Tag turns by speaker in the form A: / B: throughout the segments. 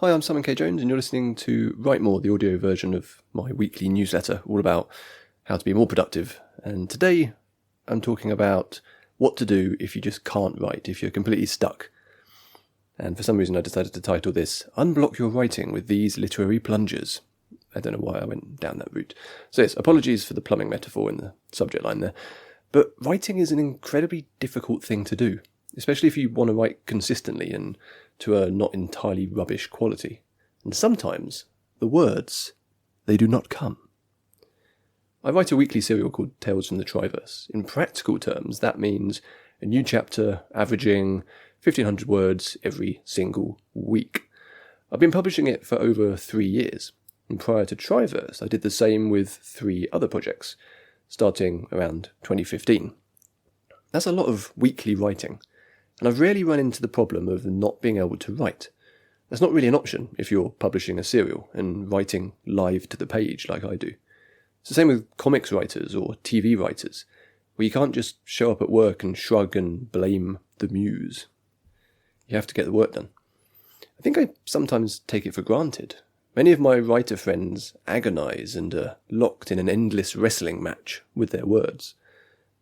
A: Hi, I'm Simon K. Jones, and you're listening to Write More, the audio version of my weekly newsletter, all about how to be more productive. And today, I'm talking about what to do if you just can't write, if you're completely stuck. And for some reason, I decided to title this, Unblock Your Writing with These Literary Plungers. I don't know why I went down that route. So yes, apologies for the plumbing metaphor in the subject line there. But writing is an incredibly difficult thing to do, especially if you want to write consistently and to a not entirely rubbish quality. And sometimes the words, they do not come. I write a weekly serial called Tales from the Triverse. In practical terms, that means a new chapter averaging 1,500 words every single week. I've been publishing it for over 3 years, and prior to Triverse, I did the same with 3 other projects, starting around 2015. That's a lot of weekly writing, and I've rarely run into the problem of not being able to write. That's not really an option if you're publishing a serial and writing live to the page like I do. It's the same with comics writers or TV writers, where you can't just show up at work and shrug and blame the muse. You have to get the work done. I think I sometimes take it for granted. Many of my writer friends agonise and are locked in an endless wrestling match with their words.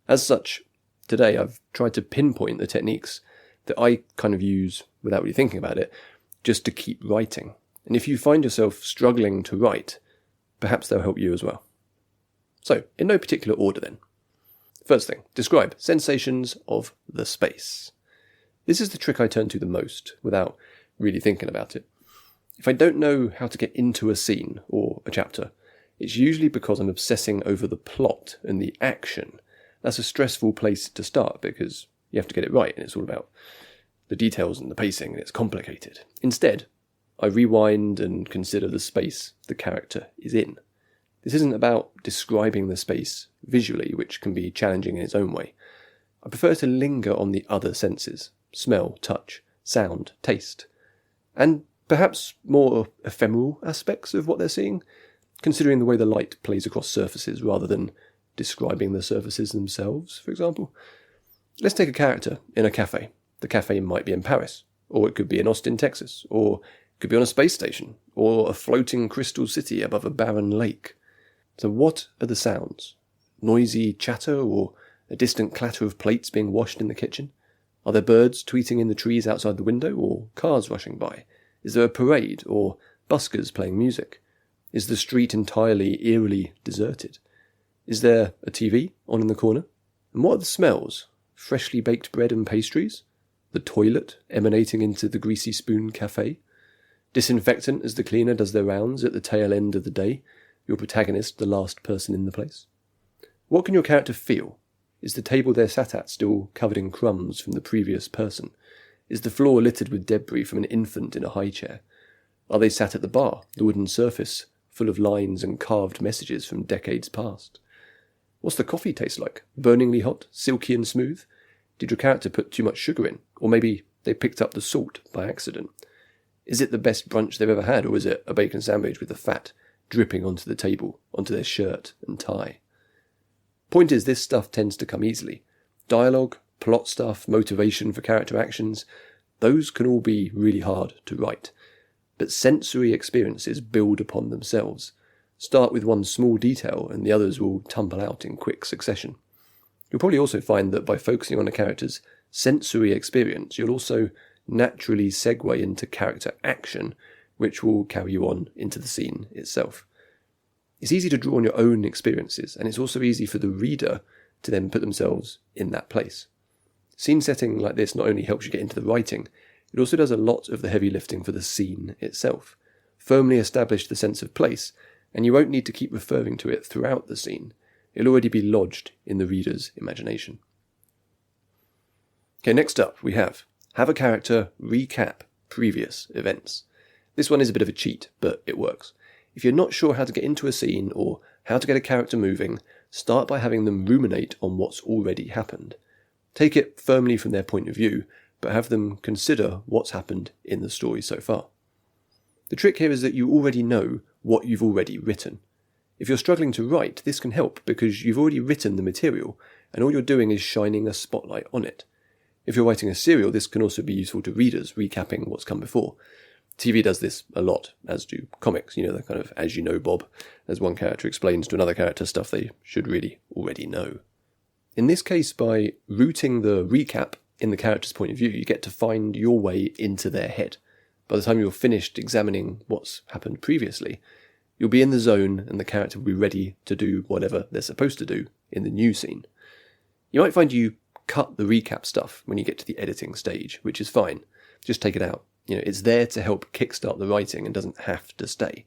A: As such, today I've tried to pinpoint the techniques that I kind of use without really thinking about it, just to keep writing. And if you find yourself struggling to write, perhaps they'll help you as well. So, in no particular order then. First thing, describe sensations of the space. This is the trick I turn to the most, without really thinking about it. If I don't know how to get into a scene or a chapter, it's usually because I'm obsessing over the plot and the action. That's a stressful place to start because you have to get it right, and it's all about the details and the pacing, and it's complicated. Instead, I rewind and consider the space the character is in. This isn't about describing the space visually, which can be challenging in its own way. I prefer to linger on the other senses: smell, touch, sound, taste, and perhaps more ephemeral aspects of what they're seeing, considering the way the light plays across surfaces rather than describing the surfaces themselves, for example. Let's take a character in a cafe. The cafe might be in Paris, or it could be in Austin, Texas, or it could be on a space station, or a floating crystal city above a barren lake. So what are the sounds? Noisy chatter, or a distant clatter of plates being washed in the kitchen? Are there birds tweeting in the trees outside the window, or cars rushing by? Is there a parade, or buskers playing music? Is the street entirely eerily deserted? Is there a TV on in the corner? And what are the smells? Freshly baked bread and pastries? The toilet emanating into the Greasy Spoon Cafe? Disinfectant as the cleaner does their rounds at the tail end of the day, your protagonist the last person in the place? What can your character feel? Is the table they're sat at still covered in crumbs from the previous person? Is the floor littered with debris from an infant in a high chair? Are they sat at the bar, the wooden surface full of lines and carved messages from decades past? What's the coffee taste like? Burningly hot? Silky and smooth? Did your character put too much sugar in? Or maybe they picked up the salt by accident? Is it the best brunch they've ever had, or is it a bacon sandwich with the fat dripping onto the table, onto their shirt and tie? Point is, this stuff tends to come easily. Dialogue, plot stuff, motivation for character actions, those can all be really hard to write. But sensory experiences build upon themselves. Start with one small detail and the others will tumble out in quick succession. You'll probably also find that by focusing on a character's sensory experience, you'll also naturally segue into character action, which will carry you on into the scene itself. It's easy to draw on your own experiences, and it's also easy for the reader to then put themselves in that place. Scene setting like this not only helps you get into the writing, it also does a lot of the heavy lifting for the scene itself. Firmly establish the sense of place, and you won't need to keep referring to it throughout the scene. It'll already be lodged in the reader's imagination. Okay, next up we have a character recap previous events. This one is a bit of a cheat, but it works. If you're not sure how to get into a scene or how to get a character moving, start by having them ruminate on what's already happened. Take it firmly from their point of view, but have them consider what's happened in the story so far. The trick here is that you already know what you've already written. If you're struggling to write, this can help because you've already written the material and all you're doing is shining a spotlight on it. If you're writing a serial, this can also be useful to readers, recapping what's come before. TV does this a lot, as do comics, the kind of as you know Bob, as one character explains to another character stuff they should really already know. In this case, by rooting the recap in the character's point of view, you get to find your way into their head. By the time you're finished examining what's happened previously, you'll be in the zone and the character will be ready to do whatever they're supposed to do in the new scene. You might find you cut the recap stuff when you get to the editing stage, which is fine. Just take it out. It's there to help kickstart the writing and doesn't have to stay.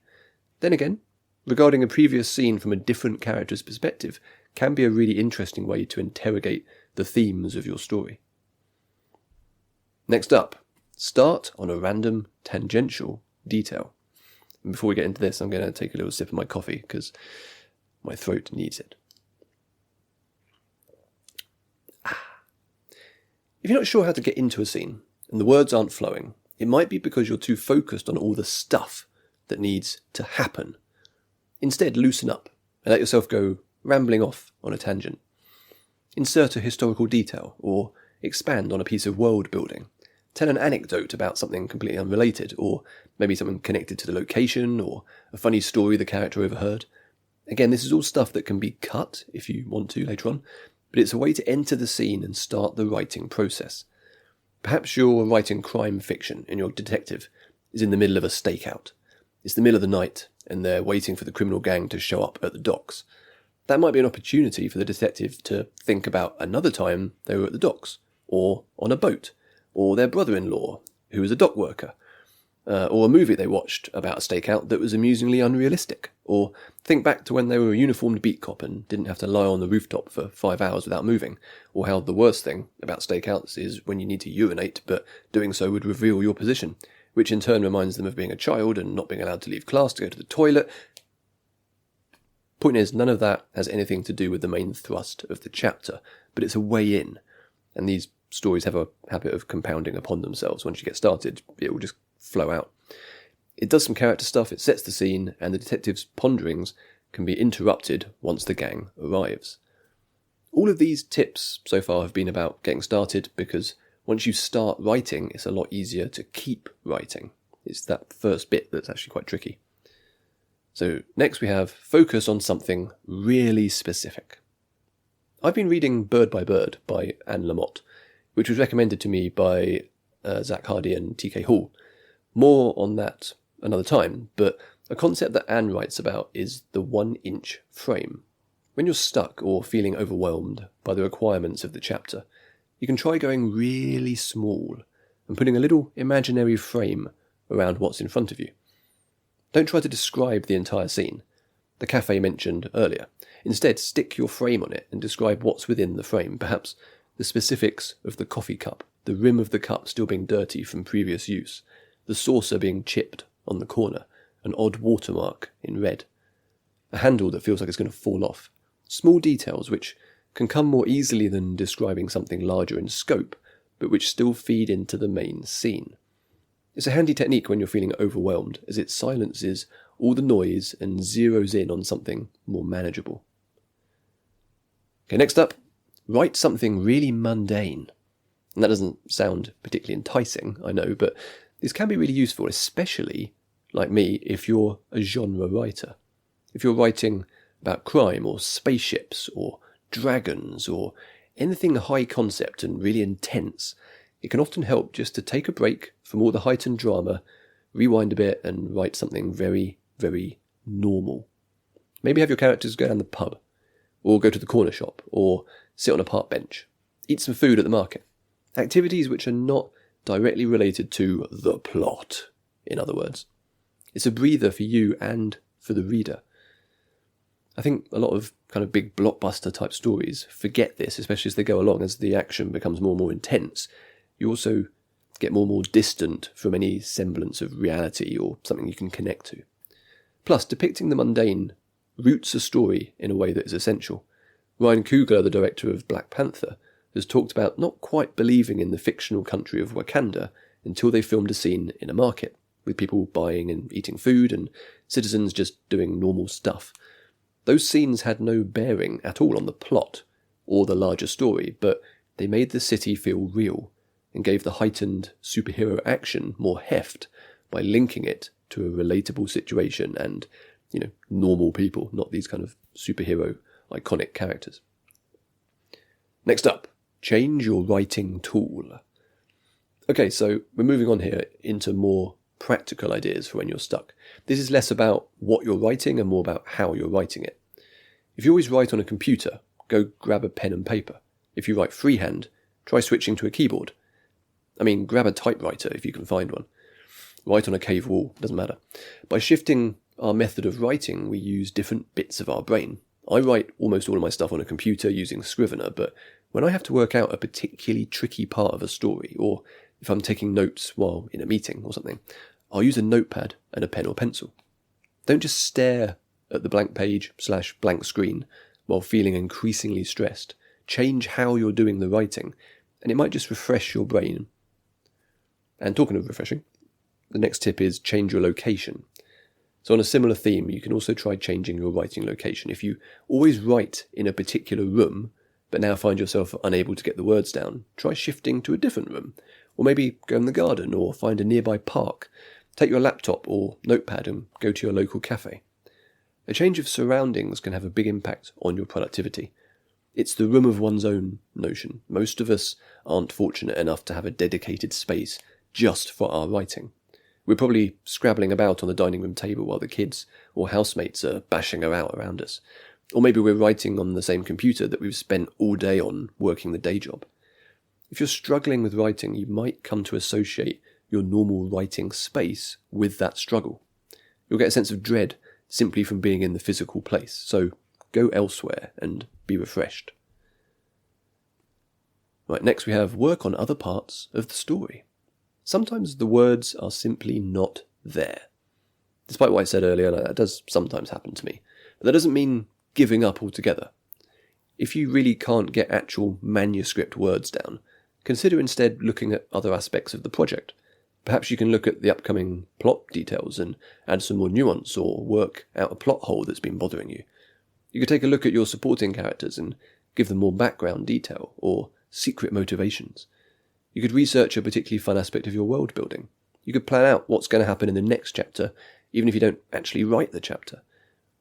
A: Then again, regarding a previous scene from a different character's perspective can be a really interesting way to interrogate the themes of your story. Next up, start on a random tangential detail. And before we get into this, I'm going to take a little sip of my coffee because my throat needs it. If you're not sure how to get into a scene and the words aren't flowing, it might be because you're too focused on all the stuff that needs to happen. Instead, loosen up and let yourself go rambling off on a tangent. Insert a historical detail or expand on a piece of world building. Tell an anecdote about something completely unrelated, or maybe something connected to the location, or a funny story the character overheard. Again, this is all stuff that can be cut if you want to later on, but it's a way to enter the scene and start the writing process. Perhaps you're writing crime fiction and your detective is in the middle of a stakeout. It's the middle of the night and they're waiting for the criminal gang to show up at the docks. That might be an opportunity for the detective to think about another time they were at the docks, or on a boat, or their brother-in-law, who was a dock worker, or a movie they watched about a stakeout that was amusingly unrealistic, or think back to when they were a uniformed beat cop and didn't have to lie on the rooftop for 5 hours without moving, or how the worst thing about stakeouts is when you need to urinate, but doing so would reveal your position, which in turn reminds them of being a child and not being allowed to leave class to go to the toilet. Point is, none of that has anything to do with the main thrust of the chapter, but it's a way in, and these stories have a habit of compounding upon themselves. Once you get started, it will just flow out. It does some character stuff, it sets the scene, and the detective's ponderings can be interrupted once the gang arrives. All of these tips so far have been about getting started, because once you start writing, it's a lot easier to keep writing. It's that first bit that's actually quite tricky. So next we have focus on something really specific. I've been reading Bird by Bird by Anne Lamott, which was recommended to me by Zach Hardy and TK Hall. More on that another time, but a concept that Anne writes about is the 1-inch frame. When you're stuck or feeling overwhelmed by the requirements of the chapter, you can try going really small and putting a little imaginary frame around what's in front of you. Don't try to describe the entire scene, the cafe mentioned earlier. Instead, stick your frame on it and describe what's within the frame, perhaps the specifics of the coffee cup, the rim of the cup still being dirty from previous use, the saucer being chipped on the corner, an odd watermark in red, a handle that feels like it's going to fall off. Small details which can come more easily than describing something larger in scope, but which still feed into the main scene. It's a handy technique when you're feeling overwhelmed, as it silences all the noise and zeroes in on something more manageable. Okay, next up, write something really mundane. And that doesn't sound particularly enticing, I know, but this can be really useful, especially, like me, if you're a genre writer. If you're writing about crime or spaceships or dragons or anything high concept and really intense, it can often help just to take a break from all the heightened drama, rewind a bit and write something very, very normal. Maybe have your characters go down the pub, or go to the corner shop, or sit on a park bench, eat some food at the market. Activities which are not directly related to the plot, in other words. It's a breather for you and for the reader. I think a lot of kind of big blockbuster type stories forget this, especially as they go along, as the action becomes more and more intense. You also get more and more distant from any semblance of reality or something you can connect to. Plus, depicting the mundane roots a story in a way that is essential. Ryan Coogler, the director of Black Panther, has talked about not quite believing in the fictional country of Wakanda until they filmed a scene in a market, with people buying and eating food and citizens just doing normal stuff. Those scenes had no bearing at all on the plot or the larger story, but they made the city feel real and gave the heightened superhero action more heft by linking it to a relatable situation and, normal people, not these kind of superhero iconic characters. Next up, change your writing tool. Okay, so we're moving on here into more practical ideas for when you're stuck. This is less about what you're writing and more about how you're writing it. If you always write on a computer, go grab a pen and paper. If you write freehand, try switching to a keyboard. Grab a typewriter if you can find one. Write on a cave wall, doesn't matter. By shifting our method of writing, we use different bits of our brain. I write almost all of my stuff on a computer using Scrivener, but when I have to work out a particularly tricky part of a story, or if I'm taking notes while in a meeting or something, I'll use a notepad and a pen or pencil. Don't just stare at the blank page / blank screen while feeling increasingly stressed. Change how you're doing the writing, and it might just refresh your brain. And talking of refreshing, the next tip is change your location. So on a similar theme, you can also try changing your writing location. If you always write in a particular room, but now find yourself unable to get the words down, try shifting to a different room. Or maybe go in the garden or find a nearby park. Take your laptop or notepad and go to your local cafe. A change of surroundings can have a big impact on your productivity. It's the room of one's own notion. Most of us aren't fortunate enough to have a dedicated space just for our writing. We're probably scrabbling about on the dining room table while the kids or housemates are bashing about around us. Or maybe we're writing on the same computer that we've spent all day on working the day job. If you're struggling with writing, you might come to associate your normal writing space with that struggle. You'll get a sense of dread simply from being in the physical place, so go elsewhere and be refreshed. Right, next we have work on other parts of the story. Sometimes the words are simply not there. Despite what I said earlier, that does sometimes happen to me. But that doesn't mean giving up altogether. If you really can't get actual manuscript words down, consider instead looking at other aspects of the project. Perhaps you can look at the upcoming plot details and add some more nuance or work out a plot hole that's been bothering you. You could take a look at your supporting characters and give them more background detail or secret motivations. You could research a particularly fun aspect of your world building. You could plan out what's going to happen in the next chapter, even if you don't actually write the chapter.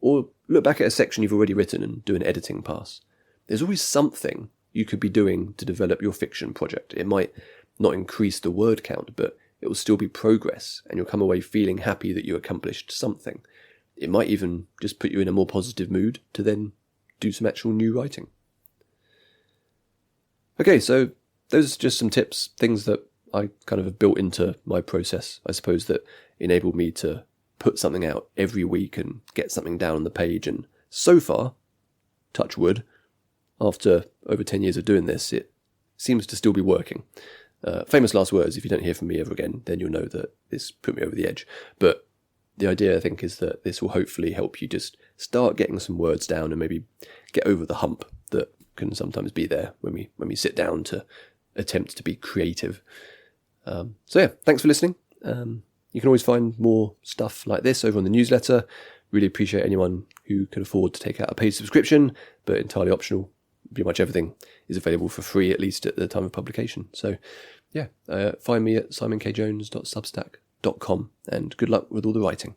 A: Or look back at a section you've already written and do an editing pass. There's always something you could be doing to develop your fiction project. It might not increase the word count, but it will still be progress, and you'll come away feeling happy that you accomplished something. It might even just put you in a more positive mood to then do some actual new writing. Okay, so those are just some tips, things that I kind of have built into my process, I suppose, that enabled me to put something out every week and get something down on the page. And so far, touch wood, after over 10 years of doing this, it seems to still be working. Famous last words, if you don't hear from me ever again, then you'll know that this put me over the edge. But the idea, I think, is that this will hopefully help you just start getting some words down and maybe get over the hump that can sometimes be there when we sit down to attempt to be creative. So yeah, thanks for listening. You can always find more stuff like this over on the newsletter. Really appreciate anyone who can afford to take out a paid subscription, but entirely optional. Pretty much everything is available for free, at least at the time of publication. So yeah, find me at simonkjones.substack.com, and good luck with all the writing.